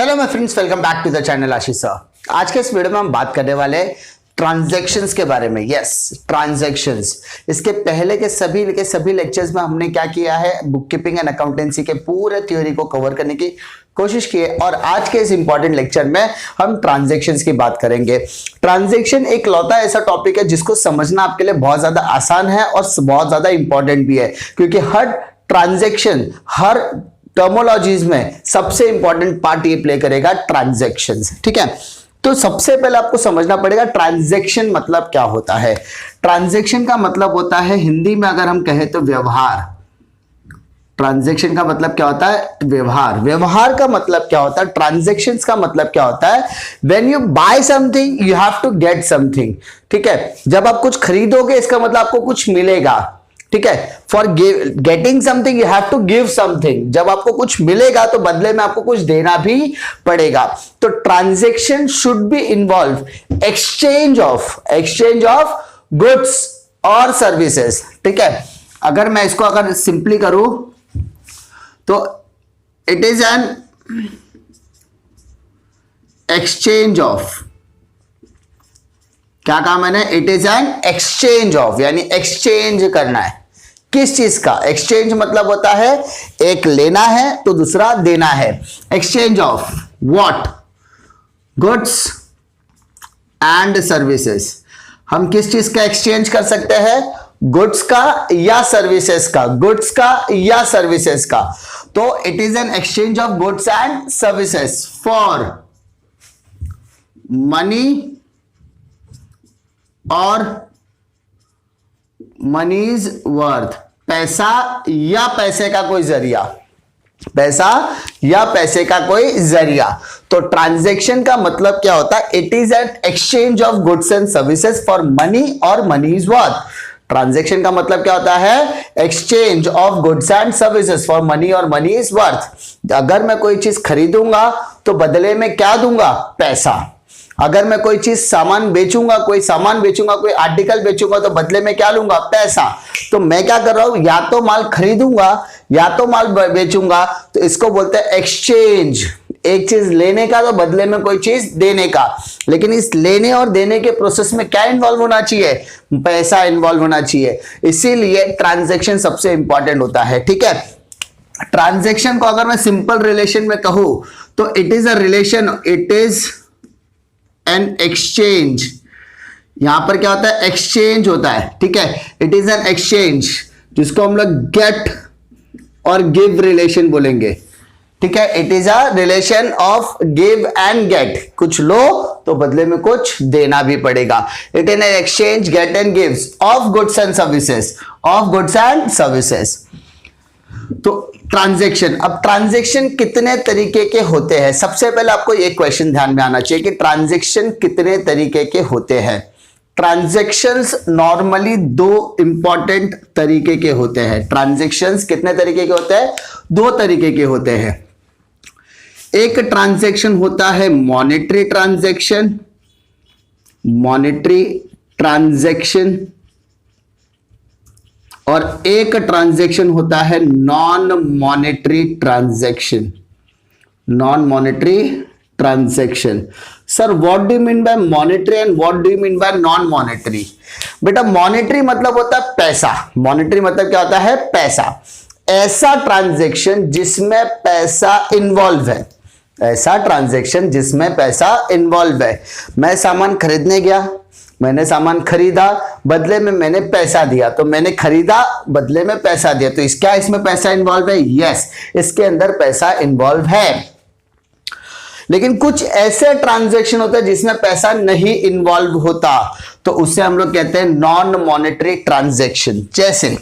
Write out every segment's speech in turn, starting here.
Hello my friends, welcome back to the channel Ashish sir. आज के इस वीडियो में हम बात करने वाले ट्रांजैक्शंस के बारे में। Yes, transactions. इसके पहले के सभी लेक्चर्स में हमने क्या किया है, बुक कीपिंग एंड अकाउंटेंसी के पूरे थ्योरी को कवर करने की कोशिश की है और आज के इस इंपॉर्टेंट लेक्चर में हम ट्रांजैक्शंस की बात करेंगे। ट्रांजैक्शन एक लौता ऐसा टॉपिक है जिसको समझना आपके लिए बहुत ज्यादा आसान है और बहुत ज्यादा इंपॉर्टेंट भी है, क्योंकि हर ट्रांजैक्शन, हर टर्मोलॉजीज में सबसे इंपॉर्टेंट पार्ट ये प्ले करेगा ट्रांजैक्शंस। ठीक है, तो सबसे पहले आपको समझना पड़ेगा ट्रांजैक्शन मतलब क्या होता है। ट्रांजैक्शन का मतलब होता है, हिंदी में अगर हम कहें तो व्यवहार। ट्रांजैक्शन का मतलब क्या होता है? व्यवहार। व्यवहार का मतलब क्या होता है? ट्रांजैक्शंस का मतलब क्या होता है? When you buy something you have to get something. ठीक है, जब आप कुछ खरीदोगे इसका मतलब आपको कुछ मिलेगा। ठीक है, for getting something you have to give something. जब आपको कुछ मिलेगा तो बदले में आपको कुछ देना भी पड़ेगा। तो transaction should be involve exchange of goods और सर्विसेज। ठीक है, अगर सिंपली करूं तो it is an exchange of, क्या कहा मैंने? It is an exchange of, यानी एक्सचेंज करना है। किस चीज का? एक्सचेंज मतलब होता है एक लेना है तो दूसरा देना है। Exchange of what? Goods and services. हम किस चीज का एक्सचेंज कर सकते हैं? गुड्स का या सर्विसेज का। गुड्स का या सर्विसेज का। तो it is an exchange of goods and services for money और मनीज वर्थ। पैसा या पैसे का कोई जरिया। पैसा या पैसे का कोई जरिया। तो ट्रांजैक्शन का मतलब क्या होता है? It is an exchange of goods and services for money और मनीज वर्थ। ट्रांजैक्शन का मतलब क्या होता है? Exchange of goods and services for money और मनी इज वर्थ। अगर मैं कोई चीज खरीदूंगा तो बदले में क्या दूंगा? पैसा। अगर मैं कोई चीज सामान बेचूंगा, कोई आर्टिकल बेचूंगा तो बदले में क्या लूंगा? पैसा। तो मैं क्या कर रहा हूं? या तो माल खरीदूंगा या तो माल बेचूंगा। तो इसको बोलते हैं एक्सचेंज। एक चीज लेने का तो बदले में कोई चीज देने का। लेकिन इस लेने और देने के प्रोसेस में क्या इन्वॉल्व होना चाहिए? पैसा इन्वॉल्व होना चाहिए। इसीलिए ट्रांजैक्शन सबसे इंपॉर्टेंट होता है। ठीक है, ट्रांजैक्शन को अगर मैं सिंपल रिलेशन में कहूं तो it is a relation, it is an exchange. यहां पर क्या होता है? एक्सचेंज होता है। ठीक है, इट इज एन एक्सचेंज, जिसको हम लोग गेट और गिव रिलेशन बोलेंगे। ठीक है, it is a relation of give and get. कुछ लो तो बदले में कुछ देना भी पड़ेगा। It is an exchange, get and gives of goods and services. तो ट्रांजैक्शन, अब ट्रांजैक्शन कितने तरीके के होते हैं? सबसे पहले आपको एक क्वेश्चन ध्यान में आना चाहिए कि ट्रांजैक्शन कितने तरीके के होते हैं। ट्रांजैक्शंस नॉर्मली दो इंपॉर्टेंट तरीके के होते हैं। ट्रांजैक्शंस कितने तरीके के होते हैं? दो तरीके के होते हैं। एक ट्रांजैक्शन होता है मॉनेटरी ट्रांजैक्शन और एक ट्रांजैक्शन होता है non monetary transaction. Sir what do you mean by monetary and what do you mean by non monetary? बेटा मॉनेटरी मतलब होता है पैसा। मॉनेटरी मतलब क्या होता है? पैसा। ऐसा ट्रांजैक्शन जिसमें पैसा इन्वॉल्व है। ऐसा ट्रांजैक्शन जिसमें पैसा इन्वॉल्व है। मैं सामान खरीदने गया, मैंने सामान खरीदा, बदले में मैंने पैसा दिया। तो मैंने खरीदा, बदले में पैसा दिया। तो क्या इसमें पैसा इन्वॉल्व है? यस, इसके अंदर पैसा इन्वॉल्व है। लेकिन कुछ ऐसे ट्रांजैक्शन होते हैं जिसमें पैसा नहीं इन्वॉल्व होता, तो उससे हम लोग कहते हैं नॉन मॉनेटरी ट्रांजैक्शन। जैसे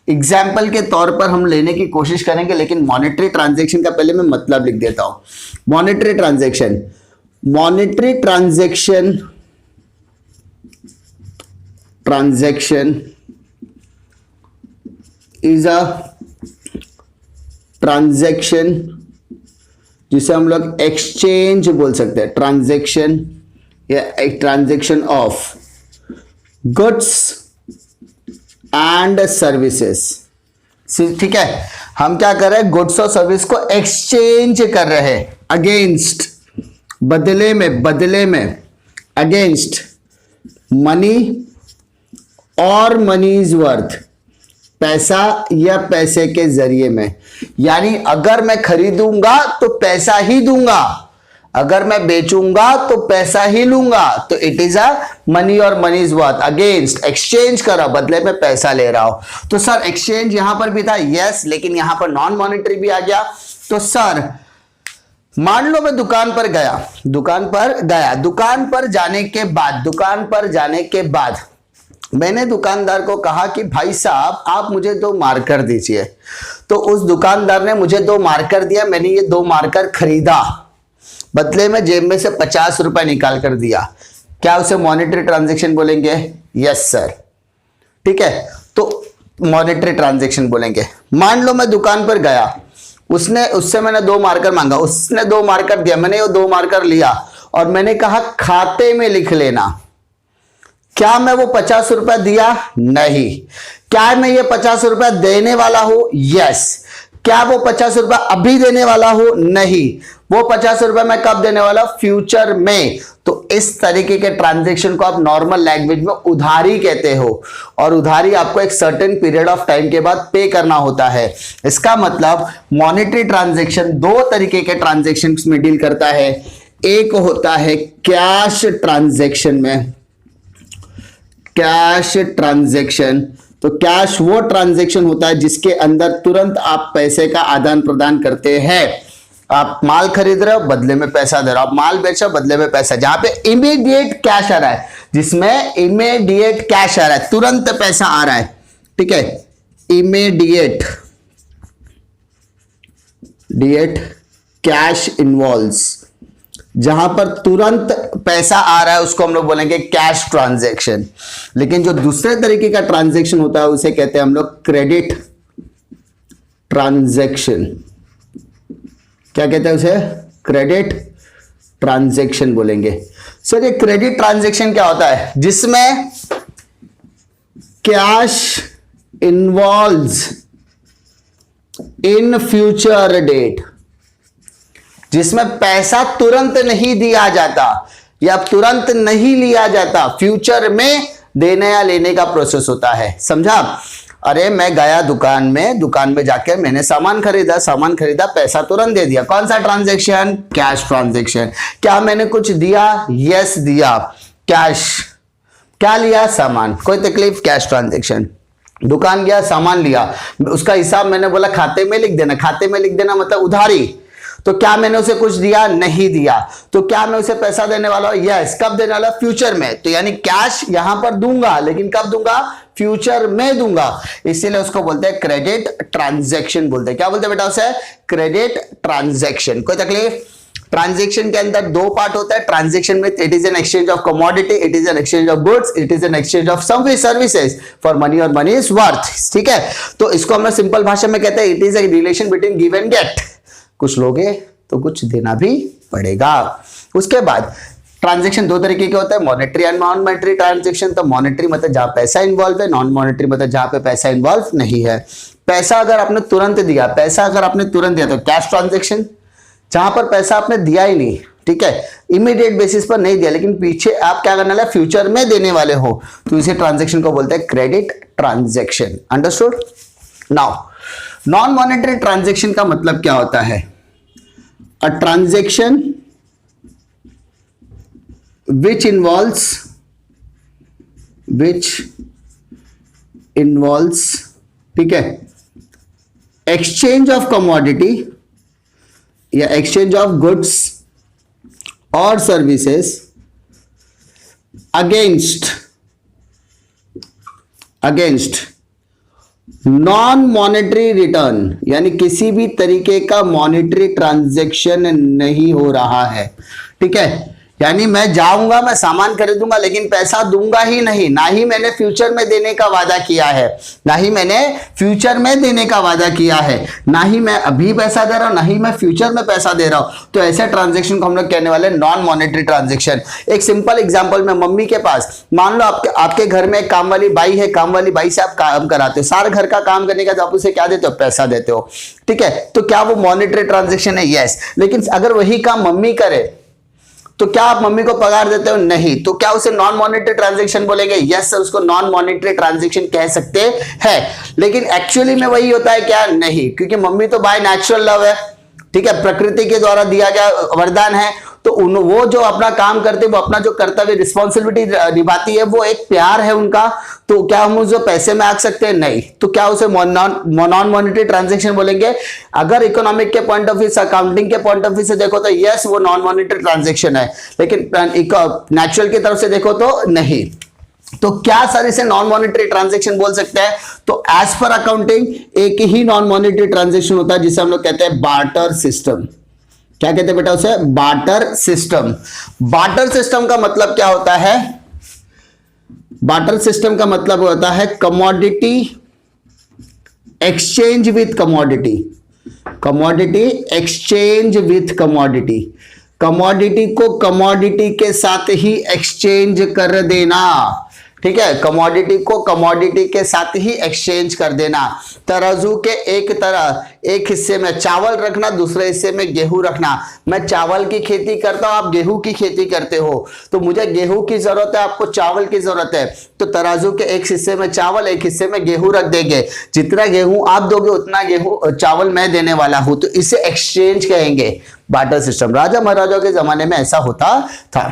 एग्जाम्पल के तौर पर हम लेने की कोशिश करेंगे, लेकिन मॉनेटरी ट्रांजैक्शन का पहले मैं मतलब लिख देता हूं। Monetary transaction is a transaction जिसे हम लोग एक्सचेंज बोल सकते हैं। ट्रांजैक्शन या एक transaction of goods and services. ठीक है, हम क्या कर रहे हैं? गुड्स और सर्विस को एक्सचेंज कर रहे हैं अगेंस्ट बदले में अगेंस्ट मनी और मनी इज वर्थ, पैसा या पैसे के जरिए में। यानी अगर मैं खरीदूंगा तो पैसा ही दूंगा, अगर मैं बेचूंगा तो पैसा ही लूंगा, तो इट इज अ मनी और money is worth. Against exchange करा, बदले में पैसा ले रहा हूं। तो सर एक्सचेंज यहां पर भी था, यस, लेकिन यहां पर नॉन मॉनेटरी भी आ गया। तो सर मान लो मैं दुकान पर गया, दुकान पर जाने के बाद मैंने दुकानदार को कहा कि भाई साहब आप मुझे 2 मार्कर दीजिए। तो उस दुकानदार ने मुझे 2 मार्कर दिया, मैंने ये 2 मार्कर खरीदा, बदले में जेब में से 50 रुपए निकाल कर दिया। क्या उसे मॉनेटरी ट्रांजैक्शन बोलेंगे? यस सर, ठीक है, तो मॉनेटरी ट्रांजैक्शन बोलेंगे। मान लो मैं दुकान पर गया, उससे मैंने 2 मार्कर मांगा, उसने 2 मार्कर दिया, मैंने वो 2 मार्कर लिया और मैंने कहा खाते में लिख लेना। क्या मैं वो 50 रुपए दिया? नहीं। क्या मैं ये 50 रुपए देने वाला हूं? यस। क्या वो 50 रुपए अभी देने वाला हूं? नहीं। वो 50 रुपए मैं कब देने वाला? फ्यूचर में। तो इस तरीके के ट्रांजैक्शन को आप नॉर्मल लैंग्वेज में उधारी कहते हो, और उधारी आपको एक सर्टेन पीरियड ऑफ टाइम के बाद पे करना होता है। इसका मतलब मॉनेटरी ट्रांजैक्शन 2 तरीके के ट्रांजैक्शन में डील करता है। एक होता है कैश ट्रांजैक्शन में, कैश ट्रांजैक्शन। तो कैश वो ट्रांजैक्शन होता है जिसके अंदर तुरंत आप पैसे का आदान प्रदान करते हैं। आप माल खरीद रहे हो, बदले में पैसा दे रहे हो, आप माल बेच रहे हो, बदले में पैसा, जहां पे इमीडिएट कैश आ रहा है, जिसमें इमीडिएट कैश आ रहा है, तुरंत पैसा आ रहा है, ठीक है, इमीडिएट कैश इन्वॉल्व्स, जहां पर तुरंत पैसा आ रहा है उसको हम लोग बोलेंगे कैश ट्रांजैक्शन। लेकिन जो दूसरे तरीके का ट्रांजैक्शन होता है उसे कहते हैं हम लोग क्रेडिट ट्रांजैक्शन। क्या कहते हैं उसे? क्रेडिट ट्रांजैक्शन बोलेंगे। सर ये क्रेडिट ट्रांजैक्शन क्या होता है? जिसमें cash involves in future date, जिसमें पैसा तुरंत नहीं दिया जाता या तुरंत नहीं लिया जाता, फ्यूचर में देने या लेने का प्रोसेस होता है। समझा? अरे मैं गया दुकान में जाकर मैंने सामान खरीदा, पैसा तुरंत दे दिया। कौन सा ट्रांजैक्शन? Cash transaction. क्या मैंने कुछ दिया? यस दिया, कैश। क्या लिया? सामान। कोई तकलीफ? Cash transaction. दुकान गया, सामान लिया, उसका हिसाब मैंने बोला खाते में लिख देना। खाते में लिख देना मतलब उधारी। तो क्या मैंने उसे कुछ दिया? नहीं दिया। तो क्या मैं उसे पैसा देने वाला हूं? यस। कब देने वाला? फ्यूचर में। तो यानी कैश यहां पर दूंगा, लेकिन कब दूंगा? फ्यूचर में दूंगा। इसीलिए उसको बोलते हैं क्रेडिट ट्रांजैक्शन बोलते हैं। क्या बोलते हैं बेटा उसे? Credit transaction. कोई तकलीफ? ट्रांजैक्शन के अंदर 2 पार्ट होता है। ट्रांजैक्शन में it is an exchange of commodity, it is an exchange of goods, it is an exchange of services for money और मनी इज वर्थ। ठीक है, तो इसको हम सिंपल भाषा में कहते हैं it is a relation between give and get. कुछ लोगे तो कुछ देना भी पड़ेगा। उसके बाद ट्रांजैक्शन 2 तरीके के होते हैं, monetary and non monetary transaction. तो मॉनेटरी मतलब जहां पैसा इन्वॉल्व है, नॉन मॉनेटरी मतलब जहां पे पैसा इन्वॉल्व नहीं है। पैसा अगर आपने तुरंत दिया तो कैश ट्रांजैक्शन। जहां पर पैसा आपने दिया ही नहीं, ठीक है, इमीडिएट बेसिस पर नहीं दिया, लेकिन पीछे आप क्या करने वाले? फ्यूचर में देने वाले हो, तो इसी ट्रांजैक्शन को बोलते हैं credit transaction. Understood? Now non monetary transaction का मतलब क्या होता है? A transaction which involves ठीक है, exchange of commodity या exchange of goods or services against non monetary return, यानी किसी भी तरीके का मॉनेटरी ट्रांजैक्शन नहीं हो रहा है। ठीक है, यानी मैं जाऊंगा, मैं सामान खरीदूंगा, लेकिन पैसा दूंगा ही नहीं। ना ही मैंने फ्यूचर में देने का वादा किया है, ना ही मैं अभी पैसा दे रहा हूं, ना ही मैं फ्यूचर में पैसा दे रहा हूं। तो ऐसे ट्रांजैक्शन को हम लोग कहने वाले नॉन मॉनेटरी ट्रांजैक्शन। एक सिंपल एग्जांपल में, मम्मी के पास मान लो आपके घर में एक काम वाली बाई है, काम वाली बाई से आप काम कराते हो, सारे घर का काम करने का आप उसे क्या देते हो? पैसा देते हो। ठीक है, तो क्या वो मॉनेटरी ट्रांजैक्शन है? यस। लेकिन अगर वही काम मम्मी करे तो क्या आप मम्मी को पगार देते हो? नहीं। तो क्या उसे नॉन मॉनेटरी ट्रांजेक्शन बोलेंगे? यस सर, उसको नॉन मॉनेटरी ट्रांजेक्शन कह सकते हैं। लेकिन एक्चुअली में वही होता है क्या? नहीं, क्योंकि मम्मी तो बाय नेचुरल लव है, ठीक है, प्रकृति के द्वारा दिया गया वरदान है। तो वो जो अपना काम करते, वो अपना जो कर्तव्य रिस्पॉन्सिबिलिटी निभाती है, वो एक प्यार है उनका। तो क्या हम उसे पैसे में आंक सकते हैं? नहीं। तो क्या उसे नॉन मॉनेटरी ट्रांजेक्शन बोलेंगे? अगर इकोनॉमिक के पॉइंट ऑफ व्यू से, अकाउंटिंग के पॉइंट ऑफ व्यू से देखो तो यस, वो नॉन मॉनेटरी ट्रांजेक्शन है, लेकिन नेचुरल की तरफ से देखो तो नहीं। तो क्या सर इसे नॉन मॉनेटरी ट्रांजैक्शन बोल सकते हैं? तो एज पर अकाउंटिंग एक ही नॉन मॉनेटरी ट्रांजैक्शन होता है जिसे हम लोग कहते हैं बार्टर सिस्टम। क्या कहते हैं बेटा उसे? Barter system. बार्टर सिस्टम का मतलब क्या होता है? बार्टर सिस्टम का मतलब होता है commodity exchange with commodity. Commodity exchange with commodity. Commodity को कमोडिटी के साथ ही एक्सचेंज कर देना, ठीक है, कमोडिटी को कमोडिटी के साथ ही एक्सचेंज कर देना। तराजू के एक हिस्से में चावल रखना, दूसरे हिस्से में गेहूं रखना। मैं चावल की खेती करता हूं, आप गेहूं की खेती करते हो, तो मुझे गेहूं की जरूरत है, आपको चावल की जरूरत है, तो तराजू के एक हिस्से में चावल, एक हिस्से में गेहूं रख देंगे। जितना गेहूं आप दोगे उतना गेहूं चावल मैं देने वाला हूं, तो इसे एक्सचेंज कहेंगे, बार्टर सिस्टम। राजा महाराजाओं के जमाने में ऐसा होता था,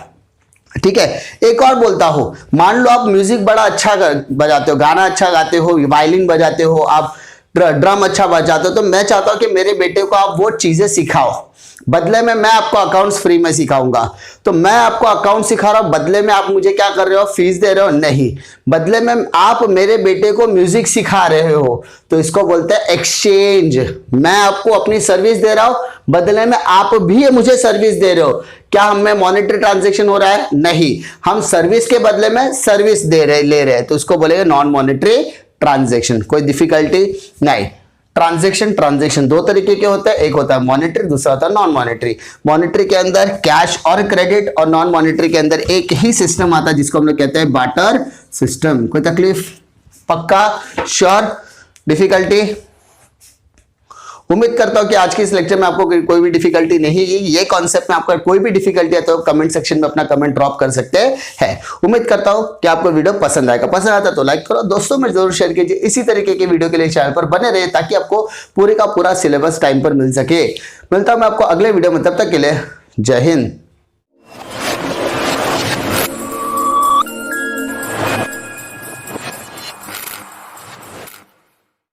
ठीक है। एक और बोलता हूं, मान लो आप म्यूजिक बड़ा अच्छा बजाते हो, गाना अच्छा गाते हो, वायलिन बजाते हो, आप ड्रम अच्छा बजाते हो, तो मैं चाहता हूं कि मेरे बेटे को आप वो चीजें सिखाओ, बदले में मैं आपको अकाउंट्स फ्री में सिखाऊंगा। तो मैं आपको अकाउंट सिखा रहा हूं, बदले में आप मुझे क्या कर रहे हो? फीस दे रहे हो? नहीं, बदले में आप मेरे बेटे को म्यूजिक सिखा रहे हो, तो इसको बोलते हैं एक्सचेंज। मैं आपको अपनी सर्विस दे रहा हूं, बदले में आप भी मुझे सर्विस दे रहे हो। क्या हमें मॉनेटरी ट्रांजैक्शन हो रहा है? नहीं, हम सर्विस के बदले में सर्विस ले रहे हैं, तो इसको बोलेंगे नॉन मॉनेटरी ट्रांजैक्शन। कोई डिफिकल्टी नहीं। ट्रांजैक्शन दो तरीके के होते हैं, एक होता है मॉनेटरी, दूसरा होता है नॉन मॉनेटरी। मॉनेटरी के अंदर कैश और क्रेडिट, और नॉन मॉनेटरी के अंदर एक ही सिस्टम आता है जिसको हम लोग कहते हैं बार्टर सिस्टम। कोई तकलीफ? पक्का? श्योर? डिफिकल्टी? उम्मीद करता हूं कि आज के इस लेक्चर में आपको कोई भी डिफिकल्टी नहीं है। ये कॉन्सेप्ट में आपका कोई भी डिफिकल्टी है तो कमेंट सेक्शन में अपना कमेंट ड्रॉप कर सकते हैं। उम्मीद करता हूं कि आपको वीडियो पसंद आएगा। पसंद आता तो लाइक करो, दोस्तों में जरूर शेयर कीजिए। इसी तरीके के वीडियो के लिए चैनल पर बने रहे ताकि आपको पूरे का पूरा सिलेबस टाइम पर मिल सके। मिलता हूं मैं आपको अगले वीडियो में, तब तक के लिए जय हिंद।